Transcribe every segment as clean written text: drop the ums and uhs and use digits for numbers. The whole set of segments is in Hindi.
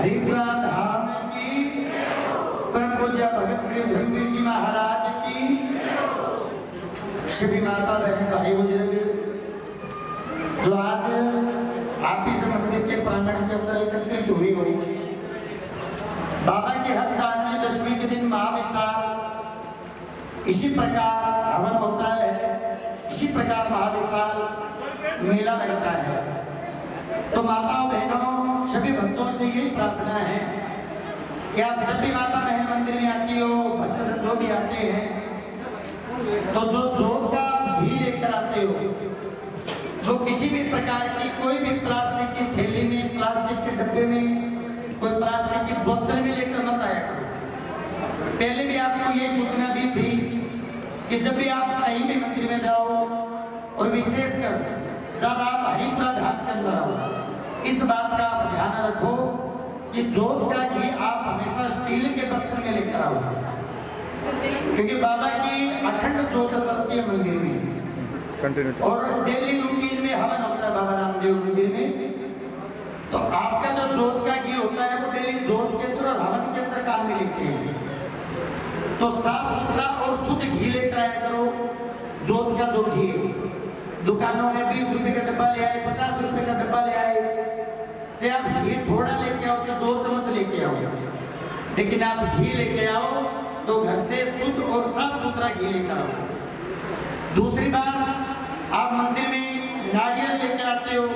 हरिपुरा धाम की, परम पूज्य भगत श्री धर्मवीर जी महाराज की, सभी माता बहन भाई बुजुर्ग जो आज आप इस मंदिर के प्रांगण के अंदर एकत्रित हुई हो, बाबा के हर चांदनी दशमी के दिन महाविशाल इसी प्रकार हवन होता है, इसी प्रकार महाविशाल मेला लगता है। तो माताओं बहनों सभी भक्तों से यही प्रार्थना है कि आप जब भी माता बहन मंदिर में आती हो, भक्तजन जो भी आते हैं, तो जो जोत का घी लेकर आते हो, वो किसी भी प्रकार की कोई भी प्लास्टिक की थैली में, प्लास्टिक के डब्बे में, कोई प्लास्टिक की बोतल में लेकर मत आया करो। पहले भी आपको ये सूचना दी थी कि जब भी आप कहीं भी मंदिर में जाओ और विशेषकर जब आप हरिपुरा धाम के अंदर आओ, इस बात का आप ध्यान रखो कि जोत का घी आप हमेशा स्टील के बर्तन में लेकर आओ, क्योंकि बाबा की अखंड जोत चलती है मंदिर में और डेली रूटीन में हवन होता है बाबा रामदेव मंदिर में। तो आपका जो जोत का घी होता है वो डेली जोत के अंदर और हवन के अंदर काम में लेते हैं। तो साफ सुथरा और शुद्ध घी लेकर आया करो। जोत का जो घी दुकानों में 20 रुपए का डब्बा ले आए, 50 रुपए का डब्बा ले आए, चाहे आप घी थोड़ा लेके आओ, चाहे 2 चम्मच लेके आओ, लेकिन आप घी लेके आओ तो घर से शुद्ध और साफ सुथरा घी लेकर आओ। दूसरी बात, आप मंदिर में नारियल लेकर आते हो,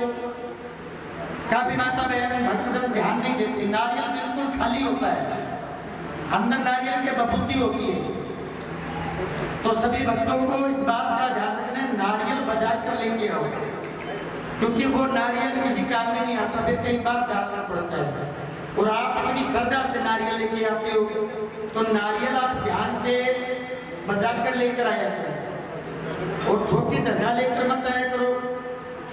काफी माता बहन भक्तजन ध्यान नहीं देते, नारियल बिल्कुल खाली होता है, अंदर नारियल की बबूती होती है। तो सभी भक्तों को इस बात का ध्यान रखना, नारियल बजा कर लेके आओ, क्योंकि वो नारियल किसी काम में नहीं आता, फिर कई बार डालना पड़ता है। और आप अपनी श्रद्धा से नारियल लेके आते हो तो नारियल आप ध्यान से बजा कर लेकर आया करो। और छोटी ध्वजा लेकर मत आया करो।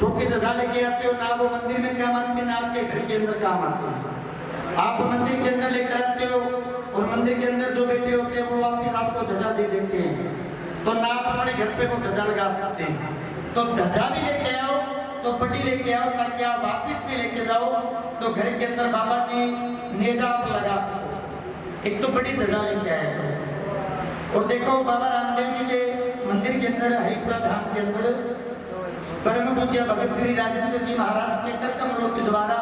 छोटी ध्वजा लेके आते हो ना वो मंदिर में काम आती है, ना आपके घर के अंदर काम आती है। आप मंदिर के अंदर लेकर आते हो और मंदिर के अंदर जो बैठे होते हैं वो वापिस आपको ध्वजा दे देते हैं, तो ना आप अपने घर पे वो ध्वजा लगा सकते हैं। तो ध्वजा भी लेके आओ तो बड़ी लेके आओ, ताकि आप वापिस भी लेके जाओ तो घर के अंदर बाबा की नेजा आप लगा सको। एक तो बड़ी ध्वजा लेके आया करो। और देखो बाबा रामदेव जी के मंदिर के अंदर हरिपुरा धाम के अंदर परम पूज्य भगत श्री राजेंद्र जी महाराज के कर कमलों के द्वारा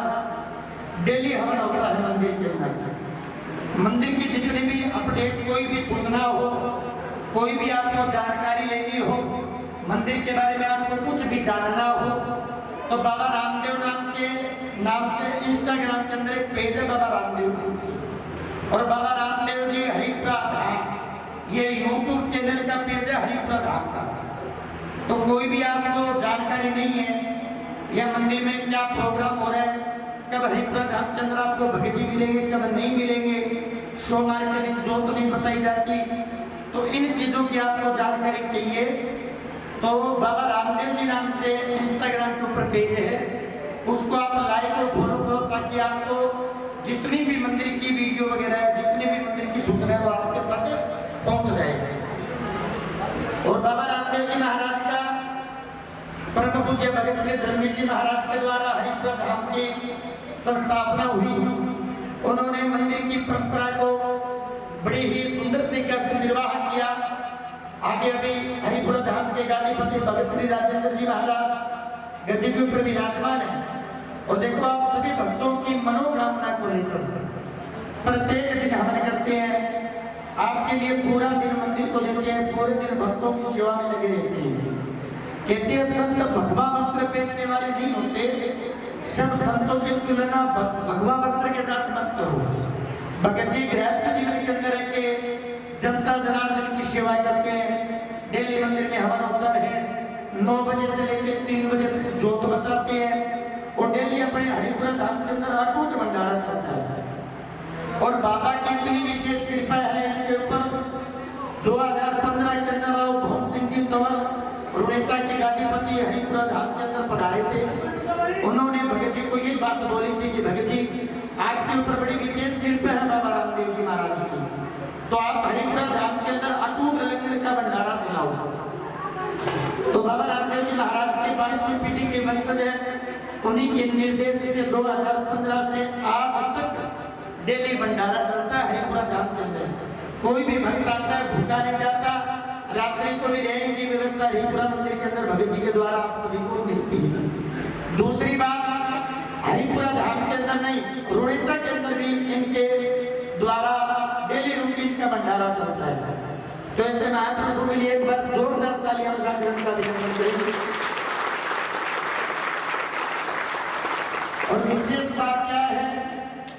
डेली हवन होता है मंदिर के अंदर। मंदिर की जितनी भी अपडेट, कोई भी सूचना हो, कोई भी आपको जानकारी लेनी हो, मंदिर के बारे में आपको कुछ भी जानना हो, तो बाबा रामदेव नाम से इंस्टाग्राम के अंदर एक पेज है बाबा रामदेव जी, और बाबा रामदेव जी हरिपुरा धाम, ये यूट्यूब चैनल का पेज है हरिपुरा धाम का। तो कोई भी आपको जानकारी नहीं है या मंदिर में क्या प्रोग्राम हो रहा है, कब हरिपुरा धाम के अंदर आपको भगत जी मिलेंगे, कब नहीं मिलेंगे, सोमवार के दिन जोत नहीं बताई जाती, तो इन चीजों की आपको जानकारी चाहिए तो बाबा रामदेव जी नाम से इंस्टाग्राम के ऊपर पेज है, उसको आप लाइक और फॉलो करो, ताकि आपको जितनी भी मंदिर की वीडियो वगैरह है, जितनी भी मंदिर की सूचना है वो आपके तक पहुंच जाएगी। और बाबा रामदेव जी महाराज का परम पूज्य भगत श्री धर्मवीर जी महाराज के द्वारा हरिपुरा धाम की संस्थापना हुई। उन्होंने मंदिर की परंपरा को बड़ी ही सुंदर तरीके से निर्वाह किया। आगे अभी हरिपुरा धाम के गादीपति भगत श्री राजेंद्र जी महाराज गद्दी के ऊपर विराजमान है। और देखो आप सभी भक्तों की मनोकामना को लेकर प्रत्येक दिन हवन करते हैं, आपके लिए पूरा दिन मंदिर को देते हैं, पूरे दिन भक्तों की सेवा में लगे रहते हैं। कहते हैं संत भगवा वस्त्र पहनने वाले नहीं होते, सब संतों की तुलना भगवा वस्त्र के साथ मत करो। भगत जी गृहस्थ जीवन के अंदर रह के जनता जनार्दन की सेवा करते हैं। डेली मंदिर में हवन होता है, 9 बजे से लेकर 3 बजे तक जोत बताते हैं, और डेली अपने हरिपुरा धाम के अंदर अटूट भंडारा चलता है। और बाबा की इतनी विशेष कृपा है इनके ऊपर। 2015 के अंदर भवन सिंह जी तंवर रुड़ेचा के गादीपति हरिपुरा धाम के अंदर पधारे थे। उन्होंने भगत जी को ये बात बोली थी कि भगत जी आपके ऊपर बड़ी विशेष कृपा है बाबा रामदेव जी महाराज की, तो आप हरिपुरा धाम के अंदर अटूट लंगर का भंडारा चलाओ। तो बाबा रामदेव जी महाराज के 22वीं पीढ़ी के वंशज है, उन्हीं के निर्देश से 2015 से आज तक डेली भंडारा चलता है हरिपुरा धाम के अंदर। कोई भी भक्त आता है भूखा नहीं जाता। रात्रि को भी रहने की व्यवस्था हरिपुरा मंदिर के अंदर भगत जी के द्वारा आप सभी को मिलती है। दूसरी बात, हरिपुरा धाम के अंदर नहीं, रुणेचा के अंदर भी इनके द्वारा डेली रूटीन का भंडारा चलता है। तो ऐसे महापुरुषों के लिए एक बार जोरदार तालियां बजाकर का अभिनंदन करेंगे। और विशेष बात क्या है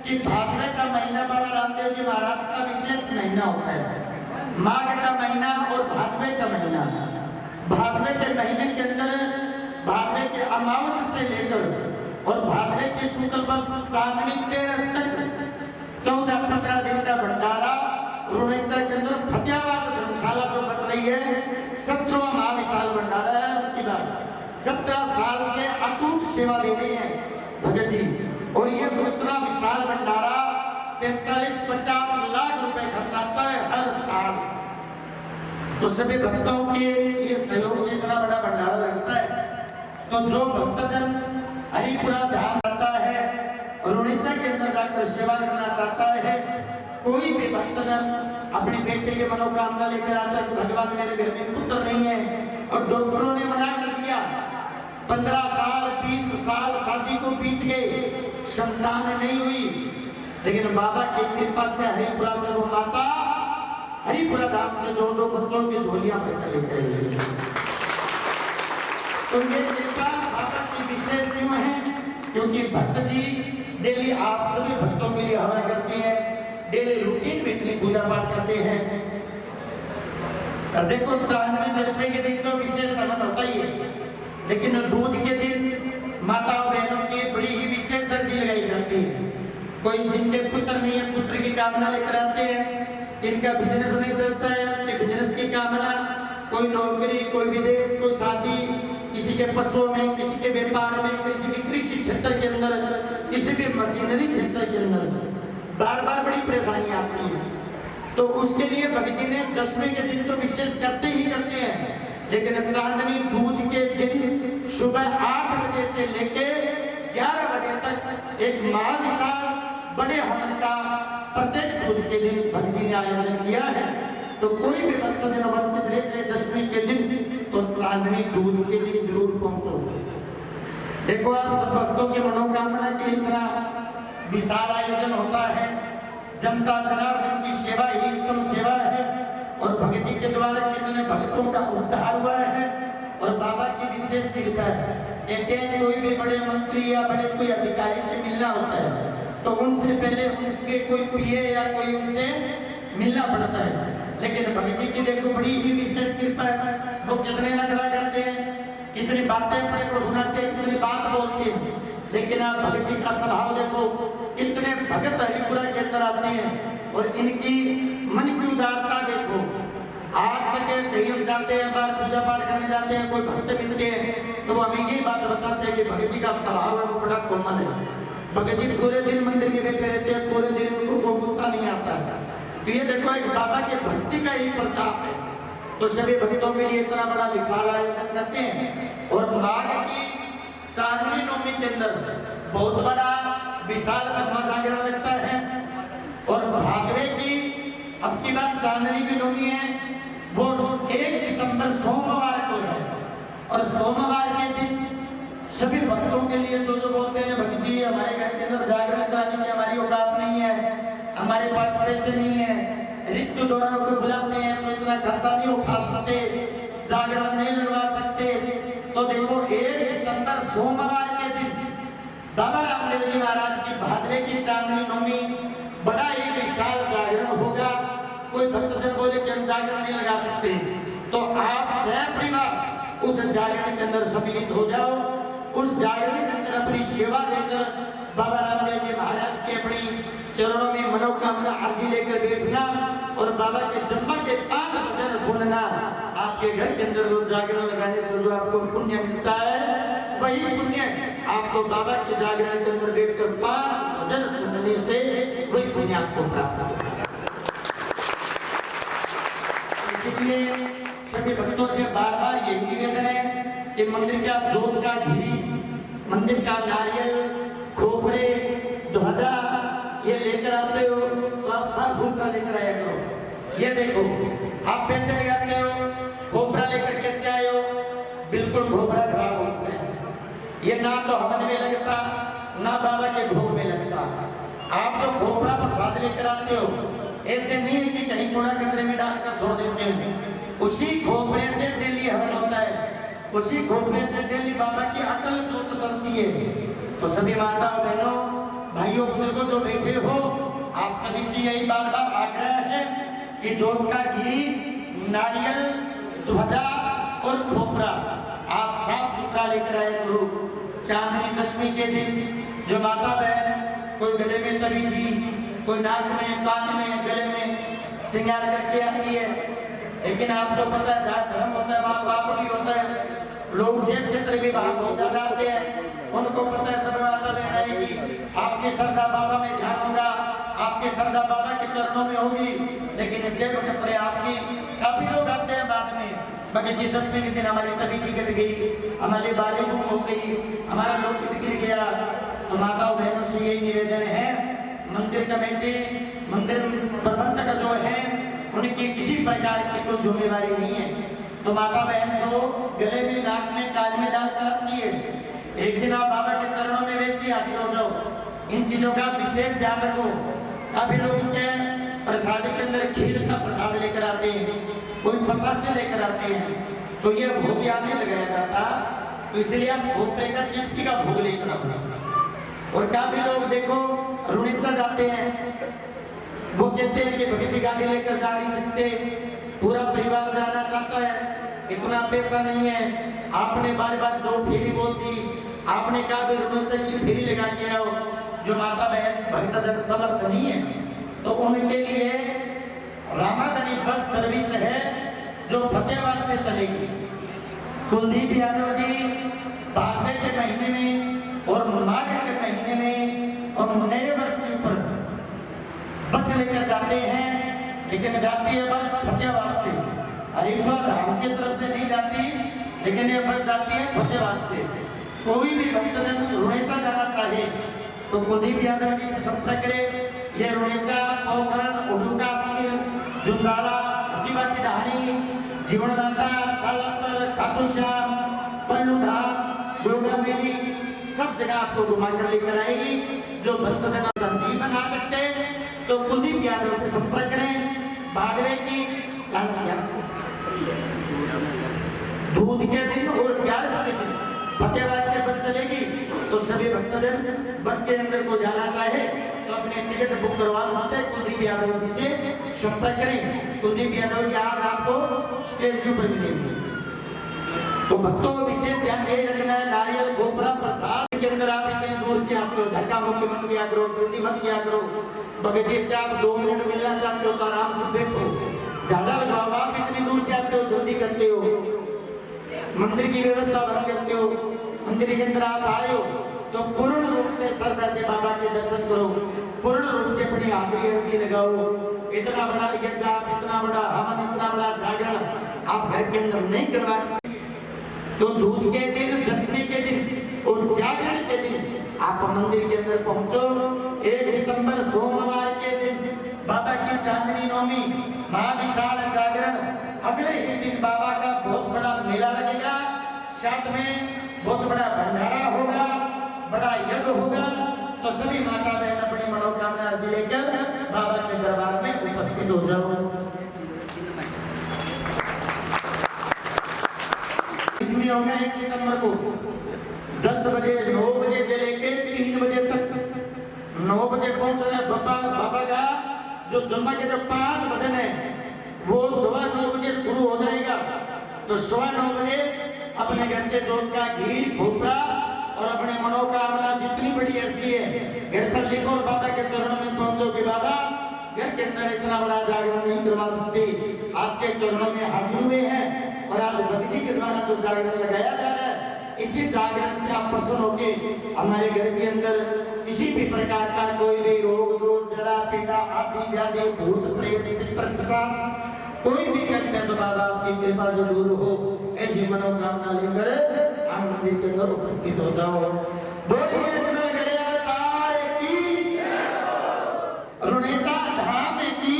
कि भाद्र का महीना बाबा रामदेव जी महाराज का विशेष महीना होता है। माघ का महीना और भाद्र का महीना। भाद्र के महीने के अंदर भाद्र के अमावस्या से लेकर और भाद्र के शुक्ल पक्ष चांदनी 13 तक 14-15 दिन का भंडारा रुणेचा के अंदर फतेहाबाद धर्मशाला जो बन रही है 17वां महाविशाल भंडारा है। उनकी बात 17 साल से अटूट सेवा दे रही है भगत जी। और ये इतना विशाल भंडारा 45-50 लाख रुपए खर्च आता है हर साल। तो सभी भक्तों के ये सहयोग से इतना बड़ा भंडारा लगता है। तो जो भक्तजन हरिपुरा धाम आता है और रुणेचा के अंदर जाकर सेवा करना चाहता है, कोई भी भक्तजन अपने बेटे की मनोकामना लेकर आता है कि भगवान मेरे घर में पुत्र नहीं है और डॉक्टरों ने मना कर दिया, 15 साल 20 साल शादी को बीत गए, संतान नहीं हुई, लेकिन बाबा की कृपा से हरिपुरा से वो माता हरिपुरा धाम से 2 बच्चों की झोलियां लेकर गई। तो ये कृपा बाबा की विशेष क्यों है? क्योंकि भक्त जी डेली आप सभी भक्तों के लिए हवन करते हैं, डेली रूटीन में इतनी पूजा पाठ करते हैं। और देखो चांदनी दशमी के दिन तो विशेष हवन होता ही है, लेकिन दूज के दिन माताओं बहनों की बड़ी ही विशेष अर्जी लगाई जाती है। कोई जिनके पुत्र नहीं है, पुत्र की कामना लेकर आते हैं, इनका बिजनेस नहीं चलता है, उनके बिजनेस की कामना, कोई नौकरी, कोई विदेश, कोई शादी, किसी के पशुओं में, किसी के व्यापार में, किसी के कृषि क्षेत्र के अंदर, किसी भी मशीनरी क्षेत्र के अंदर बार बार बड़ी परेशानी आती है। तो उसके लिए भगत जी ने दशमी के दिन तो विशेष करते ही करते हैं, लेकिन चांदनी दूज के दिन सुबह 8 बजे से लेके 11 बजे तक एक महाविशाल बड़े हवन का प्रत्येक दूज के दिन भगत जी ने आयोजन किया है। तो कोई भी भक्त जन वंचित रह जाए दशमी के दिन तो चांदनी दूज के दिन जरूर पहुंचो। देखो आप सब भक्तों की मनोकामना के इतना विशाल आयोजन होता है। जनता जनार्दन की सेवा ही उत्तम सेवा है और भगत जी के द्वारा कितने भक्तों का उद्धार हुआ है और बाबा की विशेष कृपा है। कहते हैं कोई भी बड़े मंत्री या बड़े कोई अधिकारी से मिलना होता है तो उनसे पहले उसके कोई पीए या कोई उनसे मिलना पड़ता है, लेकिन भगत जी की देखो बड़ी ही विशेष कृपा है। वो कितने नखरा करते हैं, कितनी बातें अपने को सुनाते हैं, कितनी बात बोलते हैं, लेकिन आप भगत जी का स्वभाव देखो, कितने भगत हरिपुरा के अंदर आते हैं और इनकी मन की उदारता देखो। आज तक कहीं हम जाते हैं, बाहर पूजा पाठ करने जाते हैं, कोई भक्त मिलते हैं तो वो हमें यही बात बताते हैं कि भगत जी का स्वभाव है वो बड़ा कोमल है। भगत जी पूरे दिन मंदिर में बैठे रहते हैं, पूरे दिन उनको गुस्सा नहीं आता है। तो ये देखो एक बाबा के भक्ति का ही प्रताप है। तो सभी भक्तों के लिए इतना बड़ा विशाल आयोजन करते हैं। और माघ की चांदनी नवमी के अंदर बहुत बड़ा विशाल धर्म जागरण लगता है। और भाद्रे की अब की बात चांदनी की नवमी है वो 1 सितंबर सोमवार को है। और सोमवार के दिन सभी भक्तों के लिए जो बोलते हैं भगत जी हमारे घर के अंदर जागरण कराने की हमारी औकात नहीं है, हमारे पास पैसे नहीं है, रिश्तेदारों को बुलाते हैं तो इतना खर्चा नहीं उठा सकते, जागरण नहीं लगवा सकते। तो देखो 1 सितंबर सोमवार के दिन बाबा रामदेव जी महाराज की भाद्रे की चांदनी नवमी बड़ा ही विशाल जागरण होगा। कोई भक्तजन बोले कि हम जागरण नहीं लगा सकते तो आप सपरिवार उस जागरण के अंदर सम्मिलित हो जाओ। उस जागरण के अंदर अपनी सेवा देकर बाबा रामदेव जी महाराज के अपनी चरणों में मनोकामना अर्जी लेकर बैठना और बाबा के जम्मा के 5 भजन सुनना। आपके घर के अंदर रोज जागरण लगाने से जो आपको पुण्य मिलता है वही पुण्य आपको बाबा के जागरण के अंदर बैठकर 5 भजन सुनने से वही पुण्य आपको प्राप्त होगा। इसलिए सभी भक्तों से बार बार यही निवेदन है कि मंदिर का जोत का घी, मंदिर का नारियल, खोपरे, ध्वजा ये लेकर आते सूखा लेकर आया करो। ये देखो, आप पैसे लगाते हो, खोपरा लेकर कैसे आए हो? बिल्कुल खोपरा खराब हो चुका है। ये ना तो हवन में लगता, ना बाबा के भोग में लगता। आप जो खोपरा प्रसाद लेकर आते हो, ऐसे नहीं है कि कहीं कूड़ा कचरे में डालकर छोड़ देते हो। उसी खोपरे से डेली हवन होता है, उसी खोपरे से डेली बाबा की अकल जोत चलती है। तो सभी माताओं बहनों भाइयों बुजुर्गों जो बैठे हो, आप सभी से यही बार बार आग्रह है कि जोत का घी, नारियल, ध्वजा और खोपरा आप साफ सुथरा लेकर आए करो। चांदनी दशमी के दिन जो माता बहन कोई गले में तबीजी, कोई नाक में, कान में, गले में श्रृंगार करके आती है, लेकिन आपको पता है जहाँ धर्म होता है वहाँ पाप भी होता है। लोग जेब क्षेत्र भी वहाँ बहुत ज्यादा आते हैं, उनको पता है सब माता बहन आएगी, आपकी श्रद्धा बाबा में ध्यान होगा, आपकी श्रद्धा बाबा के चरणों में होगी, लेकिन जेब क्षेत्र आपकी काफी लोग आते हैं बाद में। मगर जी 10वें के दिन हमारी तबीजी कट गई, हमारी बाली गुम हो गई, हमारा लोग गिर गया। तो माताओं बहनों से यही निवेदन है, मंदिर कमेटी, मंदिर प्रबंधक जो है उनकी किसी प्रकार की कोई जिम्मेवारी नहीं है। तो माता बहन जो गले में, नाक में, कान में डालकर आती है, एक दिन आप बाबा के चरणों में वैसे हाजिर हो जाओ। इन चीजों का विशेष ध्यान रखो। काफी लोग के प्रसाद के अंदर खीर का प्रसाद लेकर आते हैं, कोई पतासे लेकर आते हैं, तो ये भोग यहाँ नहीं लगाया जाता। तो इसलिए आप खोपरे का, चिटकी का भोग लेकर आओ। और काफी लोग देखो रुणिचा जाते हैं, वो कहते हैं कि भगत जी गाड़ी लेकर जा नहीं सकते, पूरा परिवार जाना चाहता है, इतना पैसा नहीं है। आपने बार बार 2 फेरी बोल दी, आपने कहा भी रुणिचा की फेरी लगा के आओ। जो माता बहन भक्तजन समर्थ नहीं है, तो उनके लिए रामाधनी बस सर्विस है जो फतेहाबाद से चलेगी। कुलदीप यादव जी भादवे के महीने में और माघ के महीने में और नए वर्ष के ऊपर बस लेकर जाते हैं, लेकिन जाती है बस फतेहाबाद से, हरिद्वार धाम की तरफ से नहीं जाती, लेकिन ये बस जाती है फतेहाबाद से। कोई भी भक्तजन रुणेचा जाना चाहे तो कुलदीप यादव जी से संपर्क करें। ये रुणेचा, पोखरण, उडुका, जुंजाला, जीवाची डहाणी, जीवनदाता, सालासर, खाटू श्याम, पल्लूधाम, डोगरामेली, सब जगह आपको घुमा कर लेकर आएगी। जो भक्तजन नहीं बना सकते तो कुलदीप यादव से संपर्क करें। भादवे की दूध के दिन और 11 के दिन फतेहाबाद से बस चलेगी। तो सभी भक्तजन बस के अंदर को जाना चाहे तो अपने टिकट बुक करवा सकते हैं। कुलदीप यादव जी से संपर्क करें। कुलदीप यादव जी आज आपको स्टेज के ऊपर मिलेंगे। तो भक्तों को विशेष ध्यान यही रखना है, नारियल, खोपरा, प्रसाद के अंदर आप इतने दूर से आते हो, धक्का मुक्की मत किया करो, जल्दी मत किया करो। बगीचे से आप 2 मिनट मिलना चाहते हो तो आराम से बैठो, ज्यादा लगाओ। आप इतनी दूर से आते हो, जल्दी करते हो, मंदिर की व्यवस्था बंद करते हो, मंदिर के अंदर आप आए हो तो पूर्ण रूप से श्रद्धा से बाबा के दर्शन करो, पूर्ण रूप से अपनी हाजिरी अर्जी लगाओ। इतना बड़ा यज्ञ, इतना बड़ा हवन, इतना बड़ा जागरण आप घर के अंदर नहीं करवा सकते। तो दूज के दिन, दशमी के दिन और जागरण के दिन आप मंदिर के अंदर पहुंचो। 1 सितंबर सोमवार के दिन बाबा की चांदनी नवमी, महाविशाल जागरण, अगले ही दिन बाबा का बहुत बड़ा मेला लगेगा, साथ में बहुत बड़ा भंडारा होगा, बड़ा यज्ञ होगा। तो सभी माता बहन अपनी मनोकामना अर्जी लेकर बाबा के दरबार में उपस्थित हो जाओ। होगा 1 सितंबर को 10 बजे, 9 बजे से लेकर 3 बजे तक। 9 बजे पहुंचना बाबा का जो जुम्मा के जो 5 भजन है वो 9:15 बजे शुरू हो जाएगा। तो 9:15 बजे अपने घर से जोत का घी, खोपरा और अपने मनोकामना जितनी बड़ी अर्जी है घर पर लिखो और बाबा के चरणों में पहुंचो कि बाबा घर के अंदर इतना बड़ा जागरण नहीं करवा सकते, आपके चरणों में हाजिर हुए हैं। और आज भक्ति के द्वारा जो जागरण लगाया जा रहा है, इसी जागरण से आप प्रसन्न होके हमारे घर के अंदर किसी भी प्रकार का कोई भी रोग, दोष, जरा, पीड़ा, आदि व्याधि, भूत प्रेत, पितर पिशाच, कोई भी कष्ट है तो बाबा आपकी कृपा से दूर हो, ऐसी मनोकामना लेकर आप मंदिर के अंदर उपस्थित हो जाओ। रुणेचा धाम की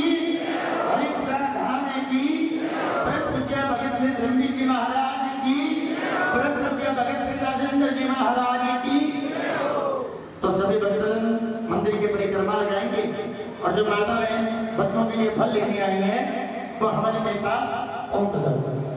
और जो माता बहन बच्चों के लिए फल लेने आई है वो हमारे के पास पहुंच जाओ।